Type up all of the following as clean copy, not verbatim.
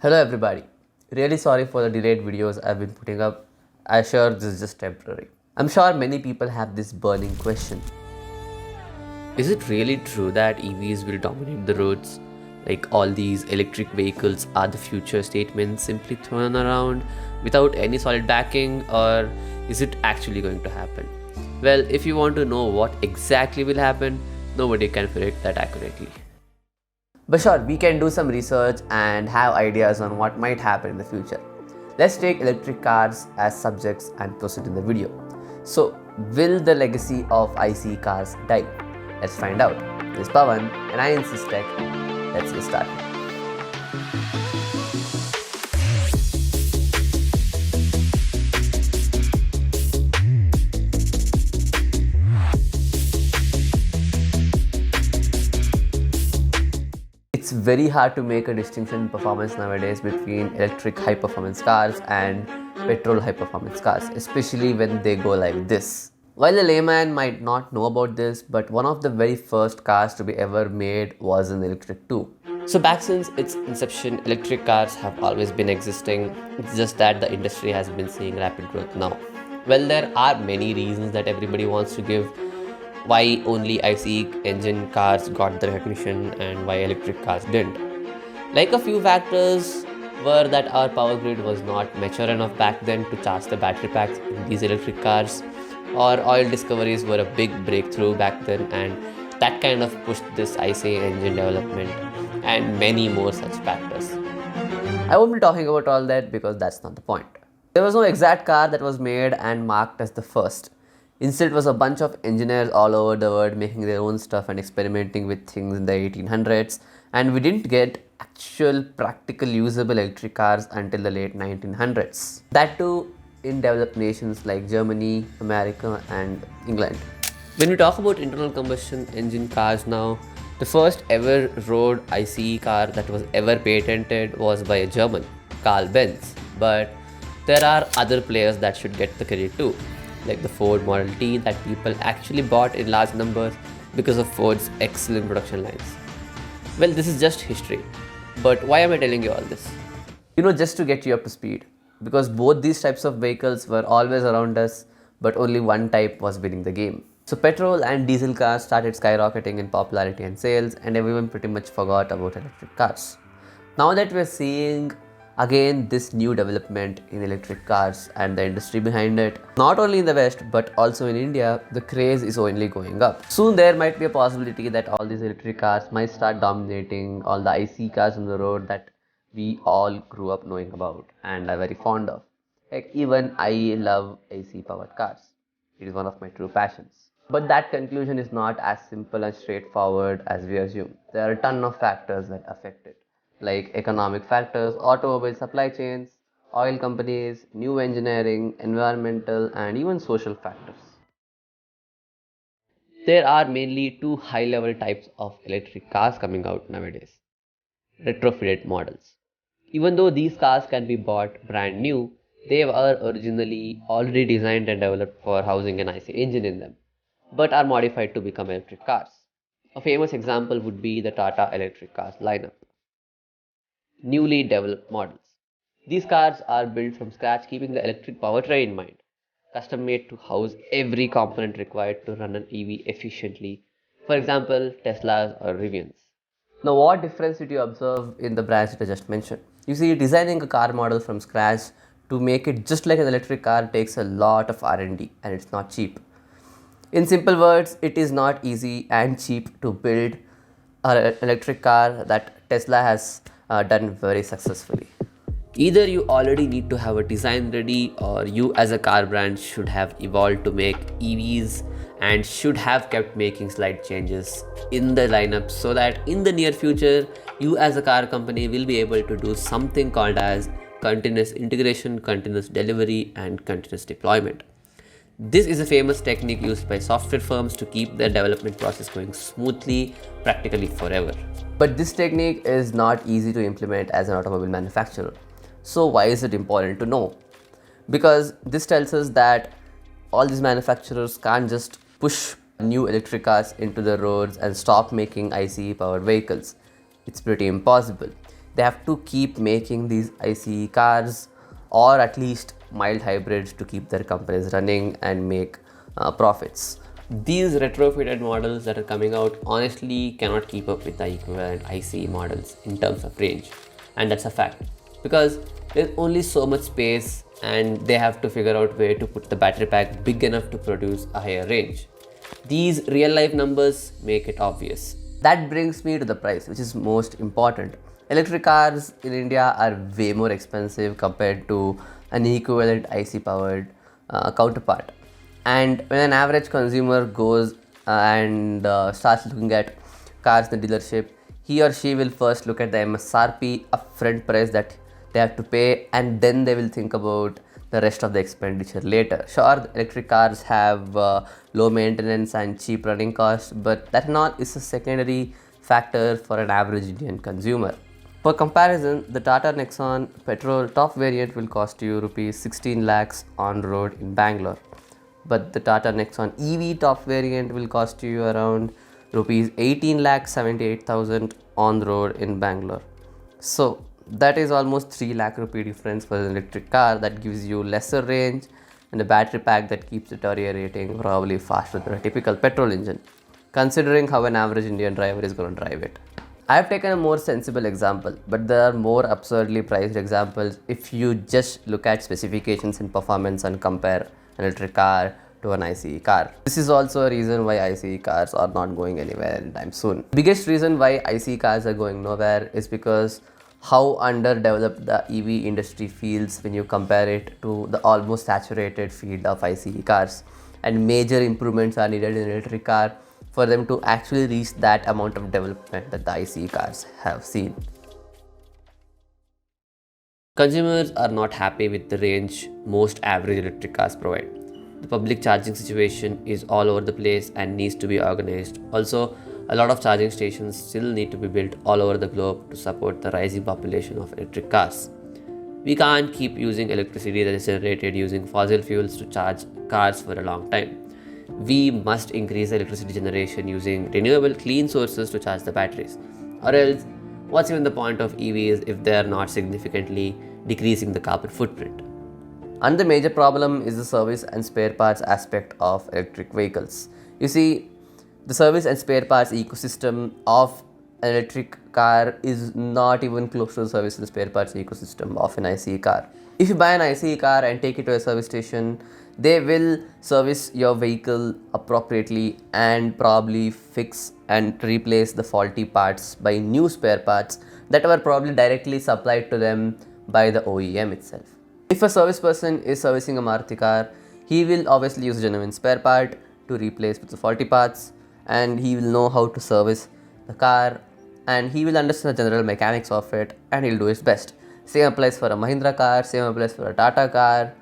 Hello everybody. Really sorry for the delayed videos I've been putting up. I'm sure this is just temporary. I'm sure many people have this burning question. Is it really true that EVs will dominate the roads? Like all these electric vehicles are the future statements simply thrown around without any solid backing, or is it actually going to happen? Well, if you want to know what exactly will happen, nobody can predict that accurately. But sure, we can do some research and have ideas on what might happen in the future. Let's take electric cars as subjects and proceed in the video. So, will the legacy of ICE cars die? Let's find out. This is Pawan and I insist tech. Let's get started. It's very hard to make a distinction in performance nowadays between electric high performance cars and petrol high performance cars, especially when they go like this. While a layman might not know about this, but one of the very first cars to be ever made was an electric too. So back since its inception, electric cars have always been existing. It's just that the industry has been seeing rapid growth now. Well, there are many reasons that everybody wants to give why only ICE engine cars got the recognition and why electric cars didn't. Like a few factors were that our power grid was not mature enough back then to charge the battery packs in these electric cars, or oil discoveries were a big breakthrough back then and that kind of pushed this ICE engine development, and many more such factors. I won't be talking about all that because that's not the point. There was no exact car that was made and marked as the first. Instead, it was a bunch of engineers all over the world making their own stuff and experimenting with things in the 1800s, and we didn't get actual practical usable electric cars until the late 1900s. That too in developed nations like Germany, America and England. When we talk about internal combustion engine cars now, the first ever road ICE car that was ever patented was by a German, Carl Benz. But there are other players that should get the credit too, like the Ford Model T that people actually bought in large numbers because of Ford's excellent production lines. Well, this is just history. But why am I telling you all this? Just to get you up to speed. Because both these types of vehicles were always around us, but only one type was winning the game. So petrol and diesel cars started skyrocketing in popularity and sales, and everyone pretty much forgot about electric cars. Now that we're seeing again this new development in electric cars and the industry behind it, not only in the West but also in India, the craze is only going up. Soon there might be a possibility that all these electric cars might start dominating all the IC cars on the road that we all grew up knowing about and are very fond of. Like even I love AC powered cars. It is one of my true passions. But that conclusion is not as simple and straightforward as we assume. There are a ton of factors that affect it, like economic factors, automobile supply chains, oil companies, new engineering, environmental, and even social factors. There are mainly two high level types of electric cars coming out nowadays: retrofitted models. Even though these cars can be bought brand new, they were originally already designed and developed for housing an IC engine in them, but are modified to become electric cars. A famous example would be the Tata electric cars lineup. Newly developed models. These cars are built from scratch, keeping the electric powertrain in mind, custom made to house every component required to run an EV efficiently. For example, Teslas or Rivians. Now, what difference did you observe in the brands that I just mentioned? You see, designing a car model from scratch to make it just like an electric car takes a lot of R&D, and it's not cheap. In simple words, it is not easy and cheap to build an electric car that Tesla has done very successfully. Either you already need to have a design ready, or you as a car brand should have evolved to make EVs and should have kept making slight changes in the lineup so that in the near future you as a car company will be able to do something called as continuous integration, continuous delivery and continuous deployment. This is a famous technique used by software firms to keep their development process going smoothly, practically forever. But this technique is not easy to implement as an automobile manufacturer. So why is it important to know? Because this tells us that all these manufacturers can't just push new electric cars into the roads and stop making ICE powered vehicles. It's pretty impossible. they have to keep making these ICE cars or at least mild hybrids to keep their companies running and make profits. These retrofitted models that are coming out honestly cannot keep up with the equivalent ICE models in terms of range, and that's a fact because there's only so much space and they have to figure out where to put the battery pack big enough to produce a higher range. These real life numbers make it obvious. That brings me to the price, which is most important. Electric cars in India are way more expensive compared to an equivalent IC powered counterpart. And when an average consumer goes and starts looking at cars in the dealership, he or she will first look at the MSRP upfront price that they have to pay, and then they will think about the rest of the expenditure later. Sure, the electric cars have low maintenance and cheap running costs, but that not is a secondary factor for an average Indian consumer. For comparison, the Tata Nexon petrol top variant will cost you rupees 16 lakhs on road in Bangalore, but the Tata Nexon EV top variant will cost you around rupees 18 lakh 78,000 on the road in Bangalore. So that is almost 3 lakh rupee difference for an electric car that gives you lesser range and a battery pack that keeps deteriorating probably faster than a typical petrol engine, considering how an average Indian driver is going to drive it. I have taken a more sensible example, but there are more absurdly priced examples if you just look at specifications and performance and compare an electric car to an ICE car. This is also a reason why ICE cars are not going anywhere anytime soon. Biggest reason why ICE cars are going nowhere is because how underdeveloped the EV industry feels when you compare it to the almost saturated field of ICE cars, and major improvements are needed in an electric car for them to actually reach that amount of development that the ICE cars have seen. Consumers are not happy with the range most average electric cars provide. The public charging situation is all over the place and needs to be organized. Also, a lot of charging stations still need to be built all over the globe to support the rising population of electric cars. We can't keep using electricity that is generated using fossil fuels to charge cars for a long time. We must increase electricity generation using renewable clean sources to charge the batteries. Or else, what's even the point of EVs if they are not significantly decreasing the carbon footprint? Another major problem is the service and spare parts aspect of electric vehicles. You see, the service and spare parts ecosystem of an electric car is not even close to the service and spare parts ecosystem of an ICE car. If you buy an ICE car and take it to a service station, they will service your vehicle appropriately and probably fix and replace the faulty parts by new spare parts that were probably directly supplied to them by the OEM itself. If a service person is servicing a Maruti car, he will obviously use a genuine spare part to replace with the faulty parts, and he will know how to service the car, and he will understand the general mechanics of it, and he'll do his best. Same applies for a Mahindra car, same applies for a Tata car.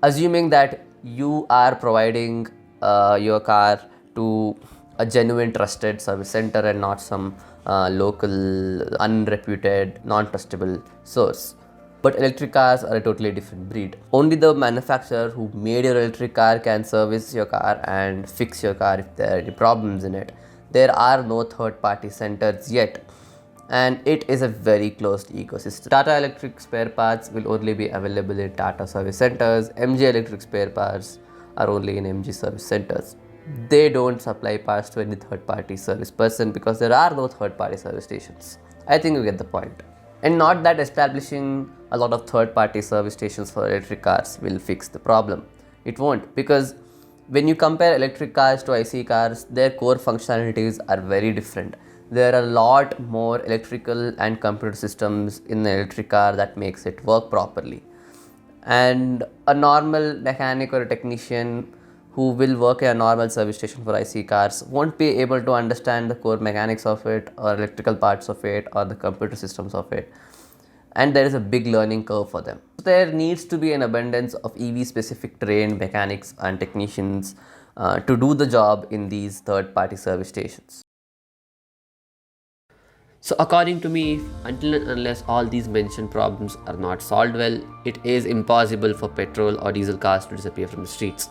Assuming that you are providing your car to a genuine trusted service center and not some local unreputed non-trustable source. But electric cars are a totally different breed. Only the manufacturer who made your electric car can service your car and fix your car if there are any problems in it. There are no third-party centers yet, and it is a very closed ecosystem. Tata Electric spare parts will only be available in Tata service centers. MG Electric spare parts are only in MG service centers. They don't supply parts to any third-party service person because there are no third-party service stations. I think you get the point. And not that establishing a lot of third-party service stations for electric cars will fix the problem. It won't, because when you compare electric cars to ICE cars, their core functionalities are very different. There are a lot more electrical and computer systems in the electric car that makes it work properly. And a normal mechanic or a technician who will work at a normal service station for ICE cars won't be able to understand the core mechanics of it or electrical parts of it or the computer systems of it. And there is a big learning curve for them. There needs to be an abundance of EV specific trained mechanics and technicians to do the job in these third party service stations. So according to me, until and unless all these mentioned problems are not solved well, it is impossible for petrol or diesel cars to disappear from the streets.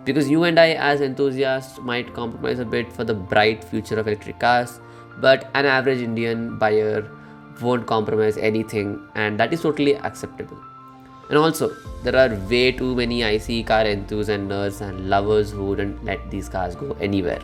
Because you and I as enthusiasts might compromise a bit for the bright future of electric cars, but an average Indian buyer won't compromise anything, and that is totally acceptable. And also, there are way too many ICE car enthusiasts and nerds and lovers who wouldn't let these cars go anywhere.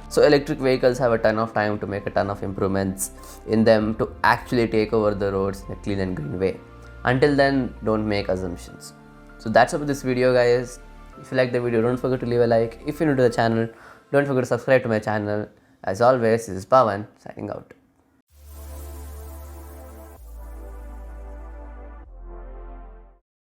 So electric vehicles have a ton of time to make a ton of improvements in them to actually take over the roads in a clean and green way. Until then, don't make assumptions. So that's about this video, guys. If you like the video, don't forget to leave a like. If you're new to the channel, don't forget to subscribe to my channel. As always, this is Pawan signing out.